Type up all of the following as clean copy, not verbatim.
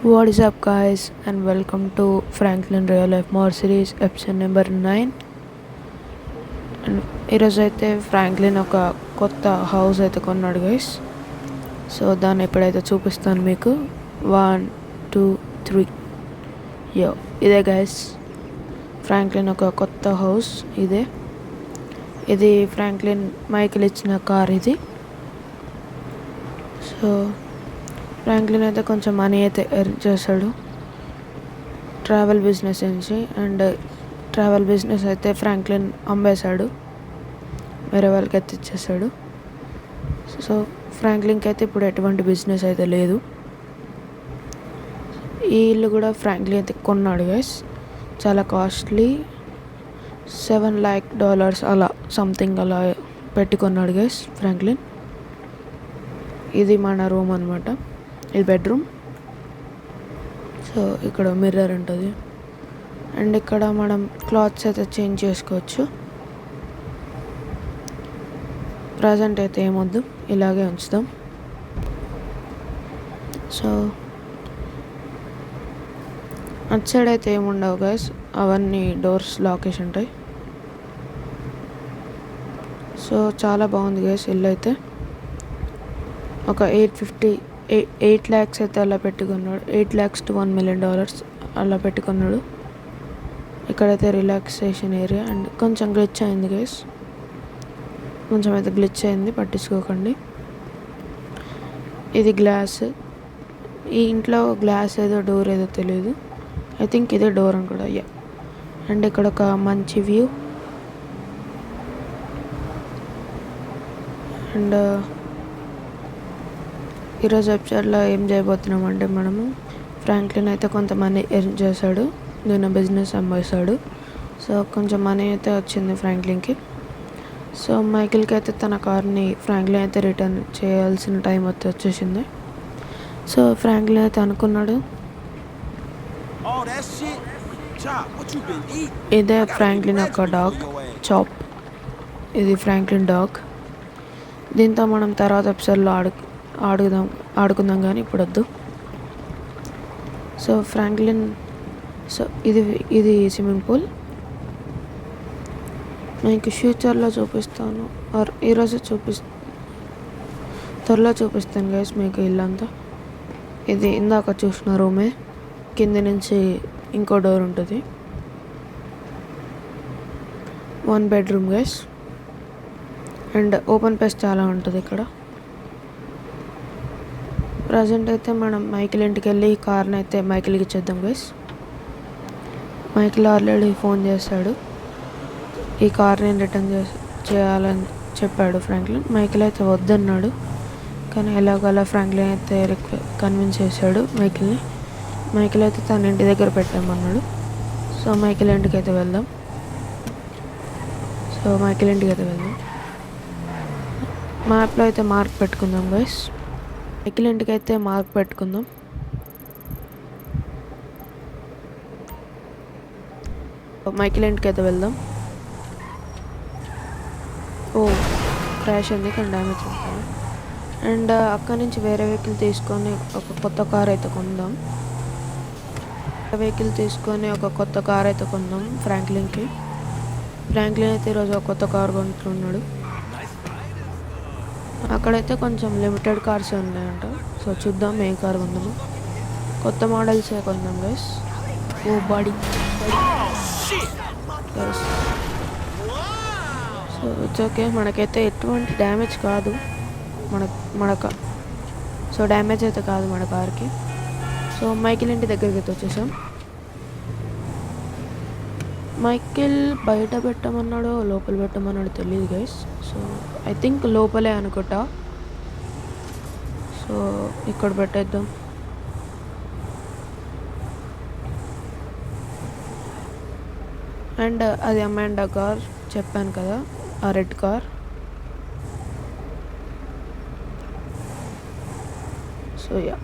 What is up, guys, and welcome to Franklin Real Life More Series episode number 9. And ఈరోజు అయితే Franklin ఒక కొత్త house అయితే కొన్నాడు గైస్. సో దాన్ని ఎప్పుడైతే చూపిస్తాను మీకు. 1 2 3 యో ఇదే గైస్, ఫ్రాంక్లిన్ ఒక కొత్త హౌస్ ఇదే. ఇది ఫ్రాంక్లిన్ మైకిల్ ఇచ్చిన కార్ ఇది. సో ఫ్రాంక్లిన్ అయితే కొంచెం మనీ అయితే ఎర్న్ చేశాడు ట్రావెల్ బిజినెస్ నుంచి. అండ్ ట్రావెల్ బిజినెస్ అయితే ఫ్రాంక్లిన్ అమ్మేశాడు, వేరే వాళ్ళకి అయితే ఇచ్చేసాడు. సో ఫ్రాంక్లిన్కి అయితే ఇప్పుడు ఎటువంటి బిజినెస్ అయితే లేదు. ఈ ఇల్లు కూడా ఫ్రాంక్లిన్ అయితే కొన్నాడు గైస్. చాలా కాస్ట్లీ, $7 lakh అలా సంథింగ్ అలా పెట్టి కొన్నాడు గైస్ ఫ్రాంక్లిన్. ఇది మన రూమ్ అనమాట, ఇది బెడ్రూమ్. సో ఇక్కడ మిర్రర్ ఉంటుంది అండ్ ఇక్కడ మనం క్లాత్స్ అయితే చేంజ్ చేసుకోవచ్చు. ప్రజెంట్ అయితే ఏమొద్దు, ఇలాగే ఉంచుదాం. సో అటు సైడ్ అయితే ఏముండవు గైస్, అవన్నీ డోర్స్ లాకేసి ఉంటాయి. సో చాలా బాగుంది గైస్ ఇల్లు అయితే. ఒక 8 lakhs అయితే అలా పెట్టుకున్నాడు. 8 lakhs to $1 million అలా పెట్టుకున్నాడు. ఇక్కడైతే రిలాక్సేషన్ ఏరియా. అండ్ కొంచెం గ్లిచ్ అయింది గైస్, కొంచెం అయితే గ్లిచ్ అయింది, పట్టించుకోకండి. ఇది గ్లాస్, ఈ ఇంట్లో గ్లాస్ ఏదో డోర్ ఏదో తెలియదు, ఐ థింక్ ఇదే డోర్ అని కూడా. అయ్యా అండ్ ఇక్కడ ఒక మంచి వ్యూ. అండ్ ఈరోజు ఎపిసోడ్లో ఏం చేయబోతున్నాం అంటే, మనము ఫ్రాంక్లిన్ అయితే కొంత మనీ ఎర్న్ చేశాడు, నేను బిజినెస్ అమ్మేశాడు. సో కొంచెం మనీ అయితే వచ్చింది ఫ్రాంక్లిన్కి. సో మైకిల్కి అయితే తన కార్ని ఫ్రాంక్లిన్ అయితే రిటర్న్ చేయాల్సిన టైం అయితే వచ్చేసింది. సో ఫ్రాంక్లిన్ అయితే అనుకున్నాడు, ఇదే ఫ్రాంక్లిన్ యొక్క డాగ్ చాప్, ఇది ఫ్రాంక్లిన్ డాగ్. దీంతో మనం తర్వాత ఎపిసోడ్లో ఆడుకుందాం కానీ ఇప్పుడు వద్దు. సో ఫ్రాంక్లిన్, సో ఇది స్విమ్మింగ్ పూల్. మీకు ఫ్యూచర్లో చూపిస్తాను, ఆర్ ఈరోజు త్వరలో చూపిస్తాను గైస్ మీకు ఇల్లంతా. ఇది ఇందాక చూసిన రూమే, కింద నుంచి ఇంకో డోర్ ఉంటుంది. 1 bedroom guys. And open place చాలా ఉంటుంది ఇక్కడ. ప్రజెంట్ అయితే మనం మైకిల్ ఇంటికి వెళ్ళి ఈ కార్ని అయితే మైకిల్కి ఇచ్చేద్దాం గైస్. మైకిల్ ఆల్రెడీ ఫోన్ చేశాడు, ఈ కార్ని రిటర్న్ చేయాలని చెప్పాడు ఫ్రాంక్లిన్. మైకిల్ అయితే వద్దన్నాడు, కానీ ఎలాగోలా ఫ్రాంక్లిన్ అయితే కన్విన్స్ చేశాడు మైకిల్ని. మైకిల్ అయితే తన ఇంటి దగ్గర పెట్టామన్నాడు. సో మైకిల్ ఇంటికి అయితే వెళ్దాం. మ్యాప్లో అయితే మార్క్ పెట్టుకుందాం గైస్. మైకిల్ ఇంటికి అయితే మార్క్ పెట్టుకుందాం. మైకిల్ ఇంటికి అయితే వెళ్దాం. ఓ క్రాష్ అయింది, కానీ డ్యామేజ్ అవుతుంది. అండ్ అక్కడి నుంచి వేరే వెహికల్ తీసుకొని ఒక కొత్త కార్ అయితే కొందాం. ఫ్రాంక్లిన్కి. ఫ్రాంక్లిన్ అయితే ఈరోజు ఒక కొత్త కార్ కొంటున్నాడు. అక్కడైతే కొంచెం లిమిటెడ్ కార్స్ ఉన్నాయంట. సో చూద్దాం ఏ కార్ కొందాము. కొత్త మోడల్సే కొందాం గైస్. ఓ body guys. So it's okay, మనకైతే ఎటువంటి డ్యామేజ్ కాదు సో డ్యామేజ్ అయితే కాదు మన కార్కి. సో మైకిల్ ఇంటి దగ్గరికి అయితే వచ్చేసాం. మైకిల్ బయట పెట్టమన్నాడో లోపల పెట్టమన్నాడో తెలియదు గైస్. సో ఐ థింక్ లోపలే అనుకుంటా. సో ఇక్కడ పెట్టేద్దాం. అండ్ అది అమాండా కార్ చెప్పాను కదా, ఆ red car. So yeah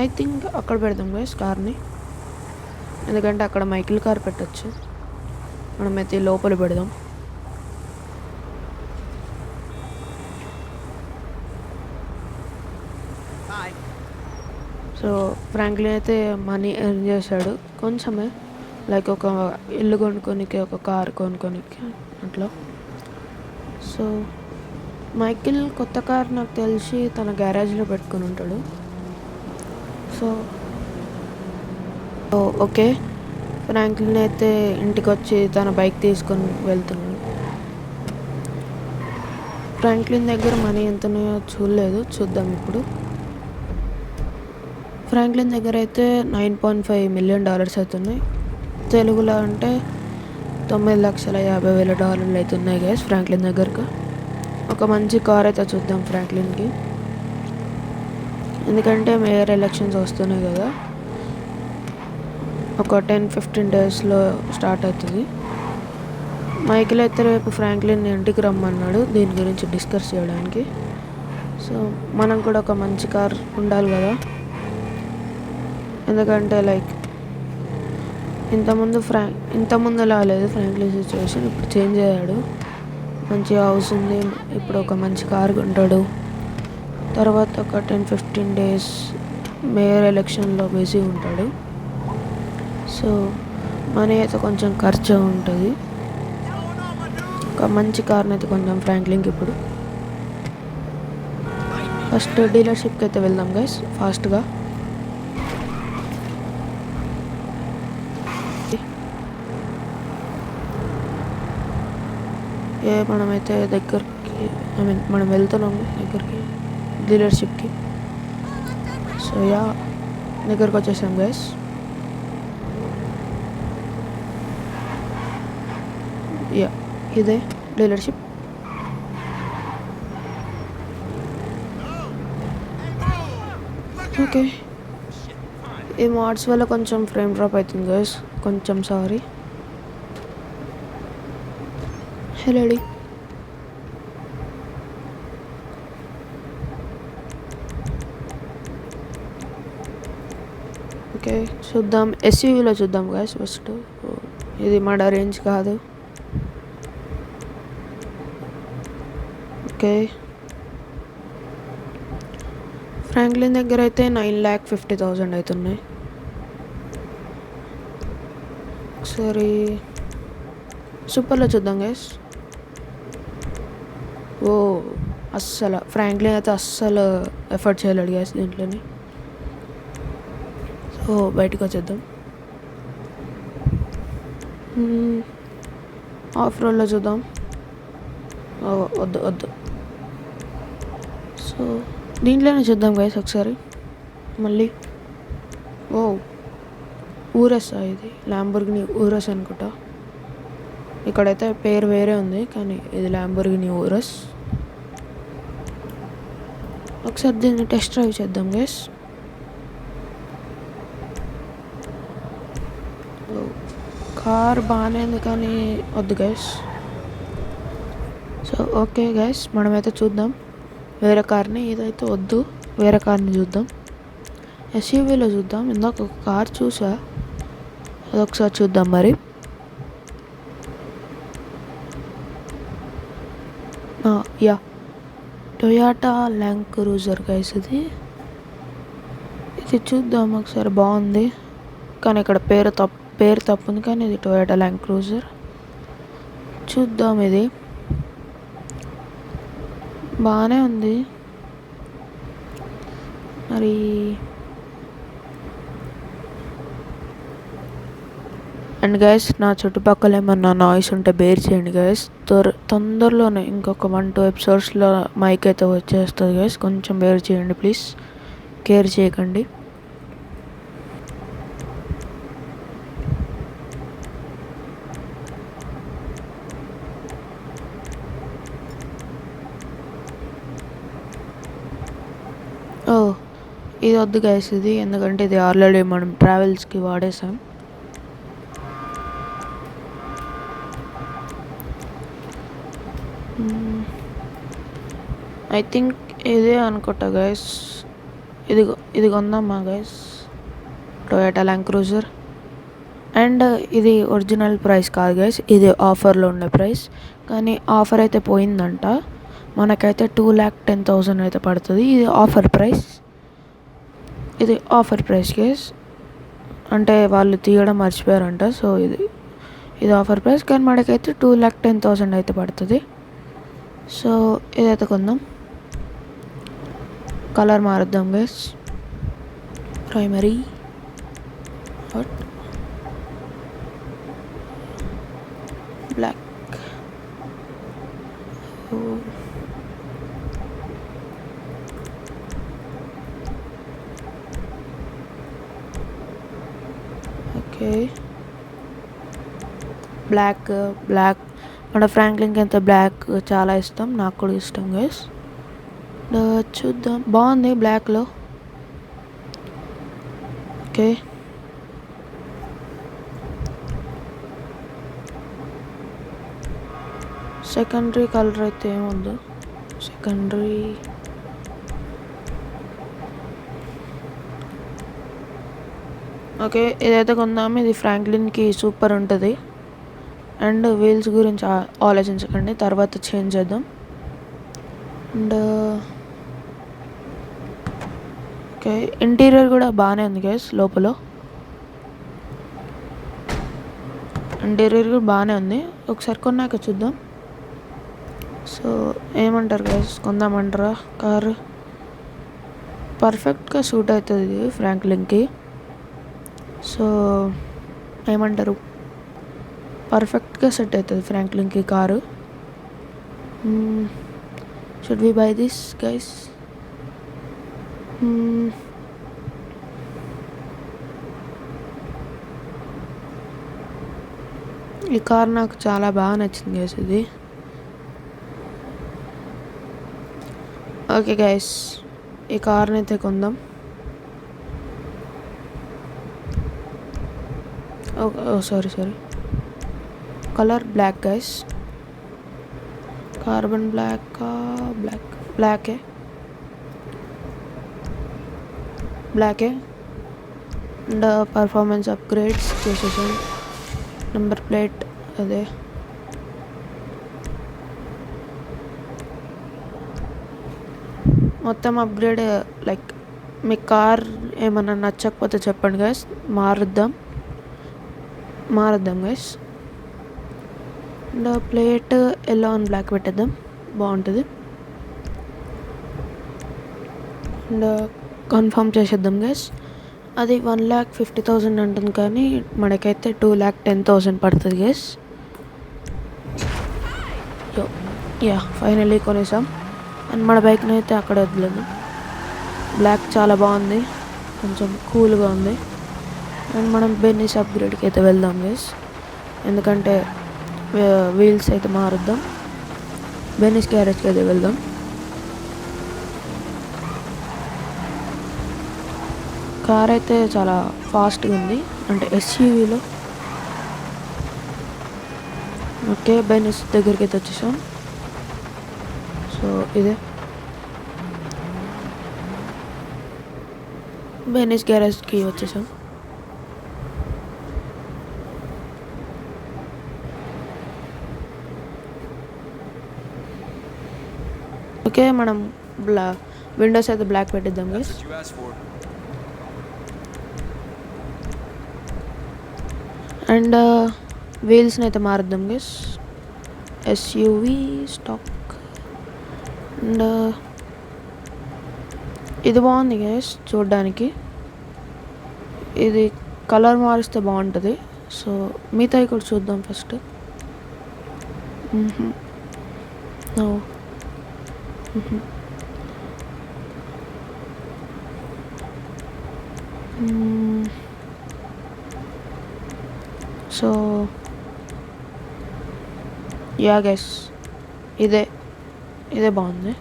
I think అక్కడ పెడదాం గైస్ కార్ని, ఎందుకంటే అక్కడ మైకిల్ కార్ పెట్టచ్చు. మనమైతే లోపల పెడదాం. సో ఫ్రాంక్లిన్ అయితే మనీ ఎర్న్ చేశాడు కొంచెమే, లైక్ ఒక ఇల్లు కొనుక్కోనికి, ఒక కార్ కొనుక్కోనికి అట్లా. సో మైకిల్ కొత్త కార్ నాకు తెలిసి తన గ్యారేజ్లో పెట్టుకుని ఉంటాడు. సో ఓకే, ఫ్రాంక్లిన్ అయితే ఇంటికి వచ్చి తన బైక్ తీసుకొని వెళ్తున్నాడు. ఫ్రాంక్లిన్ దగ్గర మనీ ఎంత ఉన్నాయో చూడలేదు, చూద్దాం ఇప్పుడు. ఫ్రాంక్లిన్ దగ్గర అయితే $9.5 మిలియన్ అవుతున్నాయి. తెలుగులో అంటే $9,50,000 అవుతున్నాయి గైస్ ఫ్రాంక్లిన్ దగ్గరకు. ఒక మంచి కార్ అయితే చూద్దాం ఫ్రాంక్లిన్కి, ఎందుకంటే మేయర్ ఎలక్షన్స్ వస్తున్నాయి కదా, ఒక 10-15 డేస్లో స్టార్ట్ అవుతుంది. మైకిల్ అయితే రేపు ఫ్రాంక్లిన్ ఇంటికి రమ్మన్నాడు దీని గురించి డిస్కస్ చేయడానికి. సో మనం కూడా ఒక మంచి కార్ ఉండాలి కదా, ఎందుకంటే లైక్ ఇంతకుముందు రాలేదు ఫ్రాంక్లిన్ సిచ్యువేషన్, ఇప్పుడు చేంజ్ అయ్యాడు. మంచి హౌస్ ఉంది, ఇప్పుడు ఒక మంచి కార్ కొంటాడు. తర్వాత ఒక 10-15 డేస్ మేయర్ ఎలక్షన్లో బిజీ ఉంటాడు. సో మనీ అయితే కొంచెం ఖర్చు ఉంటుంది. ఒక మంచి కార్ని అయితే కొంచెం ఫ్రాంక్లిన్కి ఇప్పుడు. ఫస్ట్ డీలర్షిప్కి అయితే వెళ్దాం గైస్ ఫాస్ట్గా. మనమైతే దగ్గరికి, మనం వెళ్తున్నాము దగ్గరికి డీలర్షిప్కి. సో దగ్గరకు వచ్చేసాం గైస్. ఇదే డీలర్షిప్. ఓకే, ఈ మోడ్స్ వల్ల కొంచెం ఫ్రేమ్ డ్రాప్ అవుతుంది గైస్, కొంచెం సారీ. హలో ఓకే, చూద్దాం ఎస్యూవీలో చూద్దాం గైస్ ఫస్ట్. ఇది మన రేంజ్ కాదు. ఓకే, ఫ్రాంక్లిన్ దగ్గర అయితే 9,50,000 అవుతున్నాయి. ఒకసారి సూపర్లో చూద్దాం గైస్. అస్సలు ఫ్రాంక్లిన్ అయితే అస్సలు ఎఫర్ట్ చేయలేడు గ్యాస్ దీంట్లోని. సో బయటకు వచ్చేద్దాం. ఆఫ్ రోడ్లో చూద్దాం. వద్దు. సో దీంట్లోనే చూద్దాం గైస్ ఒకసారి మళ్ళీ. ఊరస్, ఇది ల్యాంబోర్గిని ఊరస్ అనుకుంటా. ఇక్కడైతే పేరు వేరే ఉంది కానీ ఇది ల్యాంబోర్గిని ఊరస్. ఒకసారి దీన్ని టెస్ట్ డ్రైవ్ చేద్దాం గైస్. కార్ బాగానే ఉంది కానీ వద్దు గైస్. సో ఓకే గైస్, మనమైతే చూద్దాం వేరే కార్ని. ఇదైతే వద్దు, వేరే కార్ని చూద్దాం. ఎస్యూవీలో చూద్దాం. ఇందాక ఒక కార్ చూసా, అదొకసారి చూద్దాం మరి. టొయాటా ల్యాండ్ క్రూజర్ గైస్ ఇది చూద్దాం ఒకసారి. బాగుంది కానీ ఇక్కడ పేరు తప్పు ఉంది, కానీ ఇది టొయాటా ల్యాండ్ క్రూజర్. చూద్దాం, ఇది బాగానే ఉంది మరి. అండ్ గైస్, నా చుట్టుపక్కల ఏమన్నా నాయిస్ ఉంటే బేర్ చేయండి గైస్. తొందరలోనే ఇంకొక 1-2 ఎపిసోడ్స్లో మైక్ అయితే వచ్చేస్తుంది గైస్, కొంచెం బేర్ చేయండి ప్లీజ్, కేర్ చేయకండి. ఇది వద్దు గైస్ ఇది, ఎందుకంటే ఇది ఆల్రెడీ మనం ట్రావెల్స్కి వాడేసాం. ఐ థింక్ ఇదే అనుకుంటా గైస్. ఇది కొందామా guys, Toyota land cruiser. And ఇది ఒరిజినల్ ప్రైస్ కాదు గైస్, ఇది ఆఫర్లో ఉండే ప్రైస్. కానీ ఆఫర్ అయితే పోయిందంట, మనకైతే 2,10,000 అయితే పడుతుంది. ఇది ఆఫర్ ప్రైస్. ఇది ఆఫర్ ప్రైస్ గైస్, అంటే వాళ్ళు తీయడం మర్చిపోయారంట. సో ఇది ఆఫర్ ప్రైస్, కానీ మనకైతే 2,10,000 అయితే పడుతుంది. సో ఇదైతే కొందాం. కలర్ మారుద్దాం guys. Primary black. Okay, black మన ఫ్రాంక్లిన్కి అయితే బ్లాక్ చాలా ఇష్టం, నాకు కూడా ఇష్టం గైస్. చూద్దాం, బాగుంది బ్లాక్లో. ఓకే, సెకండరీ కలర్ అయితే ఏముంది, సెకండరీ ఓకే ఇదైతే కొందాము. ఇది ఫ్రాంక్లిన్కి సూపర్ ఉంటుంది. అండ్ వీల్స్ గురించి ఆలోచించకండి, తర్వాత చేంజ్ చేద్దాం. అండ్ ఓకే, ఇంటీరియర్ కూడా బాగానే ఉంది గైస్. లోపల ఇంటీరియర్ కూడా బాగానే ఉంది. ఒకసారి కొన్నాక చూద్దాం. సో ఏమంటారు గైస్, కొందామంటారా? కారు పర్ఫెక్ట్గా సూట్ అవుతుంది ఇది ఫ్రాంక్లిన్కి. సో ఏమంటారు, పర్ఫెక్ట్గా సెట్ అవుతుంది ఫ్రాంక్లిన్కి car. Should we buy this guys? ఈ కార్ నాకు చాలా బాగా నచ్చింది గైస్ ఇది. ఓకే గైస్, ఈ కార్ని అయితే కొందాం. Sorry colour black guys. Carbon బ్లాకే అండ్ పర్ఫార్మెన్స్ అప్గ్రేడ్స్ చేసేసాం. నెంబర్ ప్లేట్ అదే. మొత్తం అప్గ్రేడ్. లైక్ మీ కార్ ఏమన్నా నచ్చకపోతే చెప్పండి గైస్, మారుద్దాం guys. And plate yellow and black పెట్టేద్దాం, బాగుంటుంది. అండ్ కన్ఫర్మ్ చేసేద్దాం గైస్. అది 1,50,000 అంటుంది, కానీ మనకైతే 2,10,000 పడుతుంది గైస్. ఫైనల్లీ కొనేసాం. అండ్ మన బైక్ని అయితే అక్కడ వదిలేదు. బ్లాక్ చాలా బాగుంది, కొంచెం కూల్గా ఉంది. అండ్ మనం బెన్నీస్ అప్గ్రేడ్కి అయితే వెళ్దాం గైస్, ఎందుకంటే వీల్స్ అయితే మారుద్దాం. బెన్నీస్ గ్యారేజ్కి అయితే వెళ్దాం. కార్ అయితే చాలా ఫాస్ట్గా ఉంది, అంటే ఎస్యూవీలో. ఓకే, బెన్నీస్ దగ్గరికి అయితే వచ్చేసాం. సో ఇదే బెన్నీస్ గ్యారేజ్కి వచ్చేసాం. ఓకే, మనం విండోస్ అయితే బ్లాక్ పెట్టిద్దాం గైస్. అండ్ వీల్స్ని అయితే మారుద్దాం గైస్. SUV stock. అండ్ ఇది బాగుంది గైస్ చూడడానికి. ఇది కలర్ మారిస్తే బాగుంటుంది. సో మిగతాయి కూడా చూద్దాం ఫస్ట్. సో యా గైస్, ఇదే బాగుంది.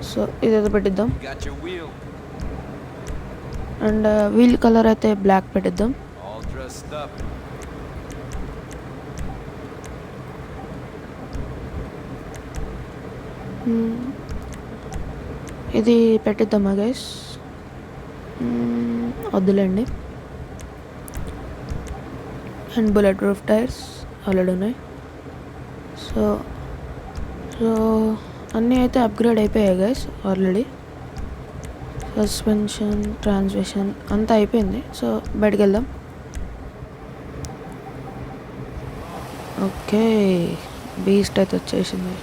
సో ఇదైతే పెట్టిద్దాం. అండ్ వీల్ కలర్ అయితే బ్లాక్ పెట్టిద్దాం. ఇది పెట్టిద్దామా గైస్? వద్దులేండి. And bullet proof tyres already ఉన్నాయి. సో అన్నీ అయితే అప్గ్రేడ్ అయిపోయాయి guys already. So suspension, transmission అంతా అయిపోయింది. సో బయటికి వెళ్దాం. ఓకే, బీస్ట్ అయితే వచ్చేసింది.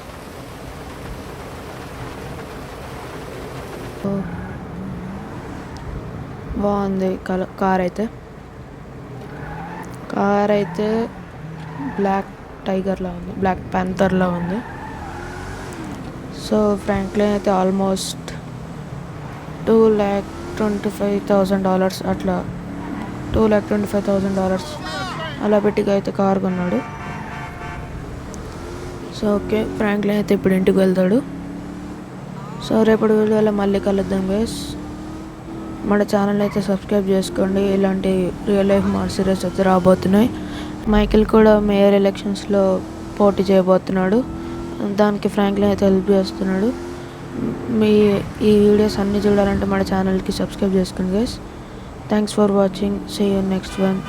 బాగుంది కార్ అయితే బ్లాక్ టైగర్లా ఉంది, బ్లాక్ ప్యాంథర్లా ఉంది. సో ఫ్రాంక్లిన్ అయితే ఆల్మోస్ట్ $225,000 అట్లా, $225,000 అలా పెట్టి అయితే కార్ కొన్నాడు. సో ఓకే, ఫ్రాంక్లిన్ అయితే ఇప్పుడు ఇంటికి వెళ్తాడు. సో రేపటి వీడియోలో మళ్ళీ కలుద్దాం గైస్. మన ఛానల్ అయితే సబ్స్క్రైబ్ చేసుకోండి. ఇలాంటి రియల్ లైఫ్ మార్ సిరీస్ అయితే రాబోతున్నాయి. మైకిల్ కూడా మేయర్ ఎలక్షన్స్లో పోటీ చేయబోతున్నాడు. దానికి ఫ్రాంక్లిన్ అయితే హెల్ప్ చేస్తున్నాడు. ఈ వీడియోస్ అన్నీ చూడాలంటే మన ఛానల్కి సబ్స్క్రైబ్ చేసుకోండి guys. Thanks for watching. See you next one.